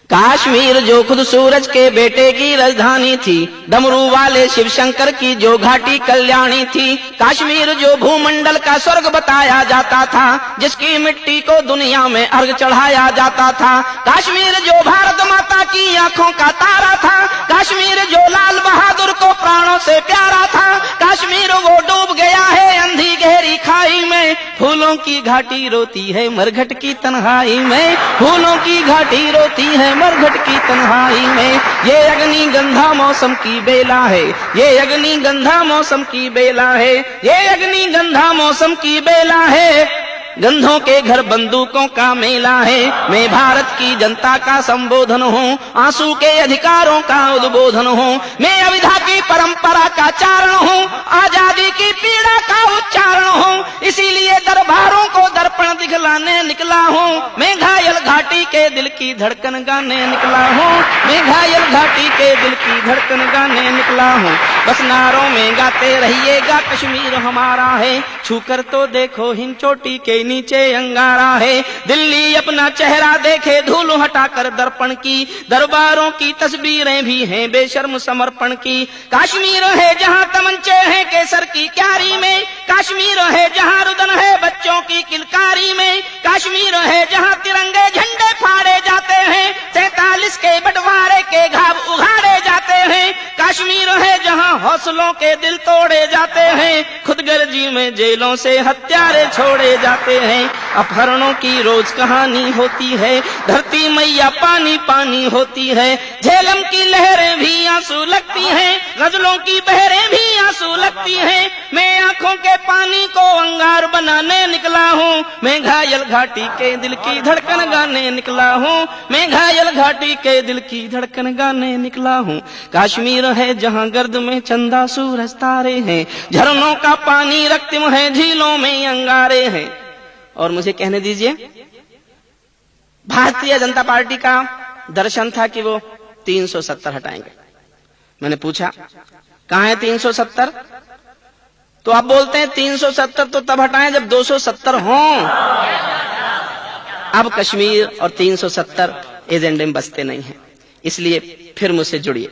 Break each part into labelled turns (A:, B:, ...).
A: काश्मीर जो खुद सूरज के बेटे की राजधानी थी, डमरू वाले शिव शंकर की जो घाटी कल्याणी थी। काश्मीर जो भूमंडल का स्वर्ग बताया जाता था, जिसकी मिट्टी को दुनिया में अर्घ चढ़ाया जाता था। काश्मीर जो भारत माता की आंखों का तारा था, काश्मीर जो लाल बहादुर को प्राणों से प्यारा था। काश्मीर वो डूब गया है अंधी गहरी खाई में, फूलों की घाटी रोती है मरघट की तन्हाई में। फूलों की घाटी रोती है मरघट की तन्हाई में। ये अग्नि गंधा मौसम की बेला है, ये अग्नि गंधा मौसम की बेला है, ये अग्नि गंधा मौसम की बेला है। गंधों के घर बंदूकों का मेला है। मैं भारत की जनता का संबोधन हूँ, आंसू के अधिकारों का उद्बोधन हूँ। मैं अविधा की परंपरा का चारण हूँ, आजादी की पीड़ा का उच्चारण हूँ। इसीलिए दरबारों को दर्पण दिखलाने निकला हूँ। मैं घायल घाटी के दिल की धड़कन गाने निकला हूँ। मैं घायल घाटी के दिल की धड़कन गाने निकला हूँ। बस नारों में गाते रहिएगा कश्मीर हमारा है, छूकर तो देखो हिंद चोटी के नीचे अंगारा है। दिल्ली अपना चेहरा देखे धूल हटाकर दर्पण की, दरबारों की तस्वीरें भी हैं बेशर्म समर्पण की। काश्मीर है जहां तमंचे हैं केसर की क्यारी में, काश्मीर है जहां रुदन है बच्चों की किलकारी में। काश्मीर है जहां तिरंगे झंडे फाड़े जाते हैं, 47 के बंटवारे के घाव उघाड़े जाते हैं। काश्मीर है जहां हौसलों के दिल तोड़े जाते हैं, खुदगर्जी में जेलों से हत्यारे छोड़े जाते हैं। अपहरणों की रोज कहानी होती है, धरती मैया पानी पानी होती है। झेलम की लहरें भी आंसू लगती हैं, गजलों की बहरें भी आंसू लगती हैं। मैं आंखों के पानी को अंगार बनाने निकला हूँ। मैं घायल घाटी के दिल की धड़कन गाने निकला हूँ। मैं घायल घाटी के दिल की धड़कन गाने निकला हूँ। काश्मीर है जहाँ गर्द में चंदा सूरज तारे हैं, झरनों का पानी रक्तिम है, झीलों में अंगारे हैं। और मुझे कहने दीजिए, भारतीय जनता पार्टी का दर्शन था कि वो 370 हटाएंगे। मैंने पूछा कहाँ है 370? तो आप बोलते हैं 370 तो तब हटाएं जब 270 हों। अब कश्मीर और 370 एजेंडे में बसते नहीं हैं, इसलिए फिर मुझसे जुड़िए।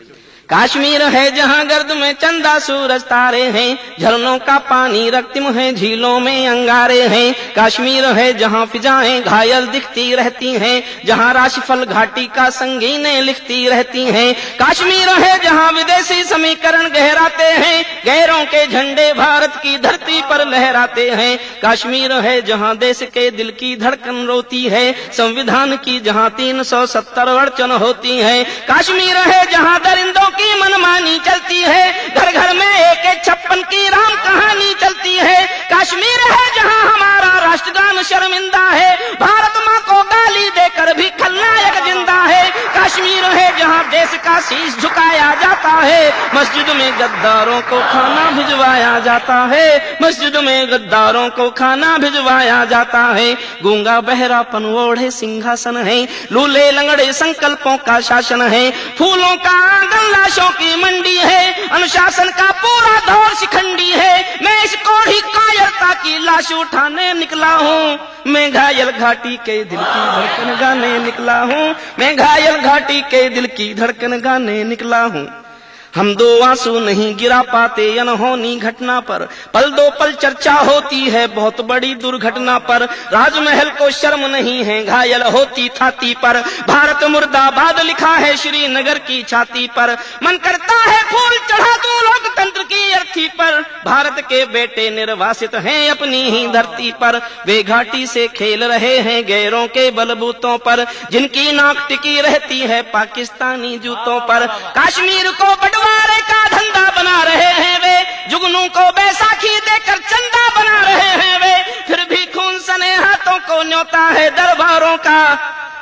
A: काश्मीर है जहां गर्द में चंदा सूरज तारे हैं, झरनों का पानी रक्तिम है, झीलों में अंगारे हैं। काश्मीर है जहां फिजाएं घायल दिखती रहती हैं, जहां राशिफल घाटी का संगीनें लिखती रहती हैं। काश्मीर है जहां विदेशी समीकरण गहराते हैं, गैरों के झंडे भारत की धरती पर लहराते हैं। काश्मीर है जहां देश के दिल की धड़कन रोती है, संविधान की जहां 370 अड़चन होती है। काश्मीर है जहां दरिंदों की मनमानी चलती है, घर घर में AK-56 की राम कहानी चलती है। काश्मीर है जहां हमारा राष्ट्रगान शर्मिंदा है, भारत मां को गाली देकर भी खलनायक जिंदा है। काश्मीर है जहां देश का शीश झुकाया जाता है, मस्जिद में गद्दारों को खाना भिजवाया जाता है, मस्जिद में गद्दारों को खाना भिजवाया जाता है। गूंगा बहरापन ओढ़े सिंहासन है, लूले लंगड़े संकल्पों का शासन है। फूलों का आंगन लाशों की मंडी है, अनुशासन का पूरा दौर शिखंडी है। मैं इस कोढ़ी कायरता की लाश उठाने निकला हूँ। मैं घायल घाटी के दिल की धड़कन गाने निकला हूँ। मैं घायल घाटी के दिल की धड़कन गाने निकला हूँ। हम दो आंसू नहीं गिरा पाते अनहोनी घटना पर, पल दो पल चर्चा होती है बहुत बड़ी दुर्घटना पर। राजमहल को शर्म नहीं है घायल होती छाती पर, भारत मुर्दाबाद लिखा है श्रीनगर की छाती पर। मन करता है फूल चढ़ा दूं लोकतंत्र की अर्थी पर, भारत के बेटे निर्वासित हैं अपनी ही धरती पर। वे घाटी से खेल रहे हैं गैरों के बलबूतों पर, जिनकी नाक टिकी रहती है पाकिस्तानी जूतों पर। काश्मीर को बंटवारे का धंधा बना रहे हैं वे, जुगनू को बैसाखी देकर चंदा बना रहे हैं वे, फिर भी खून सने हाथों को न्योता है दरबारों का।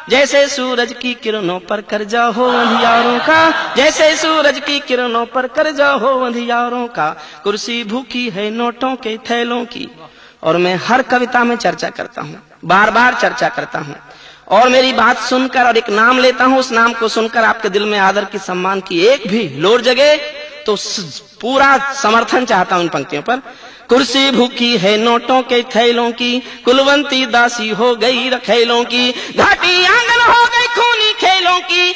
A: जैसे सूरज की किरणों पर कर्जा हो अंधियारों का, जैसे सूरज की किरणों पर कर्जा हो अंधियारों का। कुर्सी भूखी है नोटों के थैलों की। और मैं हर कविता में चर्चा करता हूँ, बार बार चर्चा करता हूँ, और मेरी बात सुनकर और एक नाम लेता हूँ, उस नाम को सुनकर आपके दिल में आदर की सम्मान की एक भी लोर जगे तो पूरा समर्थन चाहता हूँ इन पंक्तियों पर। कुर्सी भूखी है नोटों के थैलों की, कुलवंती दासी हो गई रखेलों की, घाटी आंगन हो गई खूनी खेलों की।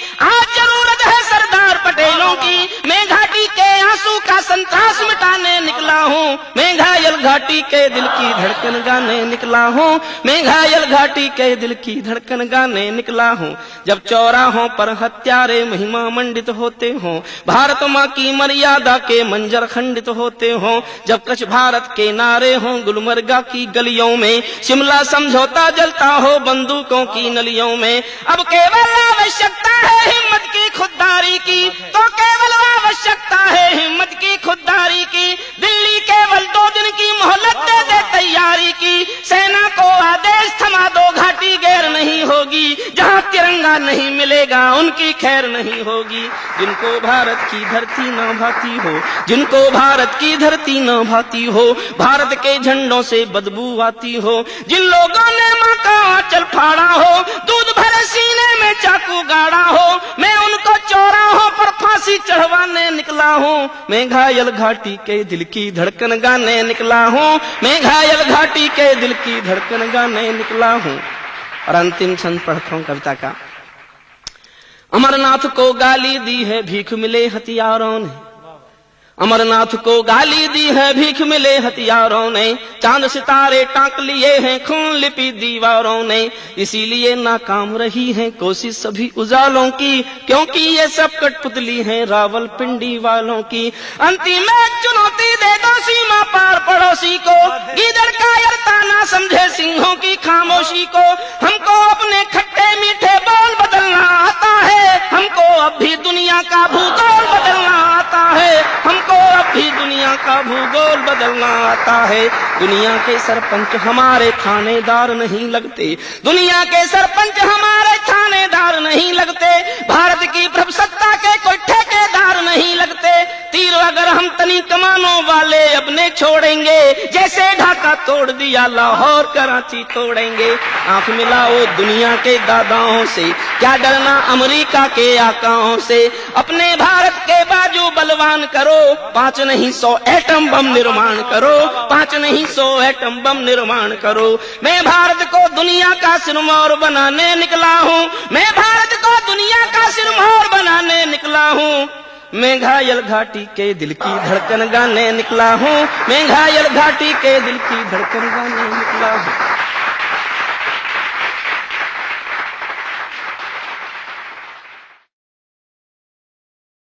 A: के दिल की धड़कन गाने निकला हूँ, मैं घायल घाटी के दिल की धड़कन गाने निकला हूँ। जब चौराहों पर हत्यारे महिमा मंडित होते हों, भारत माँ की मर्यादा के मंजर खंडित होते हों, जब कच्छ भारत के नारे हों गुलमर्गा की गलियों में, शिमला समझौता जलता हो बंदूकों की नलियों में, अब केवल आवश्यकता है हिम्मत की खुददारी की, तो केवल आवश्यकता है हिम्मत की खुददारी की। दिल्ली केवल 2 दिन की मोहलत दे दे तैयारी की, सेना को आदेश थमा दो घाटी गैर नहीं होगी, जहाँ तिरंगा नहीं मिलेगा उनकी खैर नहीं होगी। जिनको भारत की धरती न भाती हो, जिनको भारत की धरती न भाती हो, भारत के झंडों से बदबू आती हो, जिन लोगों ने माँ का आंचल फाड़ा हो, दूध भरे सीने में चाकू गाड़ा हो, मैं उनको चौराहों पर फांसी चढ़वाने निकला हूँ। मैं घायल घाटी के दिल की धड़कन गाने निकला हूँ, मैं घायल घाटी के दिल की धड़कन गाने निकला हूँ। और अंतिम छंद पढ़ता हूँ कविता का। अमरनाथ को गाली दी है भीख मिले हथियारों ने, अमरनाथ को गाली दी है भीख मिले हथियारों ने, चांद सितारे टांक लिए हैं खून लिपि दीवारों ने, इसीलिए नाकाम रही है कोशिश सभी उजालों की, क्योंकि ये सब कठपुतली हैं रावलपिंडी वालों की। अंतिम एक चुनौती दे दो सीमा पार पड़ोसी को, गीदड़ कायरता ना समझे सिंहों की खामोशी को, हमको अपने खट्टे मीठे बोल बदलना आता है, हमको अब भी दुनिया का भूगोल बदलना आता है, हमको अब भी दुनिया का भूगोल बदलना आता है। दुनिया के सरपंच हमारे थानेदार नहीं लगते, दुनिया के सरपंच हमारे थानेदार नहीं लगते, भारत की प्रभुसत्ता के कोई ठेकेदार नहीं लगते। तीर अगर हम तनी कमानों वाले अपने छोड़ेंगे, जैसे ढाका तोड़ दिया लाहौर कराची तोड़ेंगे। आंख मिलाओ दुनिया के दादाओं से, क्या डरना अमेरिका के आकाओं से, अपने भारत के बाजू बलवान करो, 5 नहीं 100 एटम बम निर्माण करो, 5 नहीं 100 एटम बम निर्माण करो। मैं भारत को दुनिया का सिरमौर बनाने निकला हूँ, मैं भारत को दुनिया का सिरमौर बनाने निकला हूँ। मैं घायल घाटी के दिल की धड़कन गाने निकला हूँ, मैं घायल घाटी के दिल की धड़कन गाने निकला हूँ।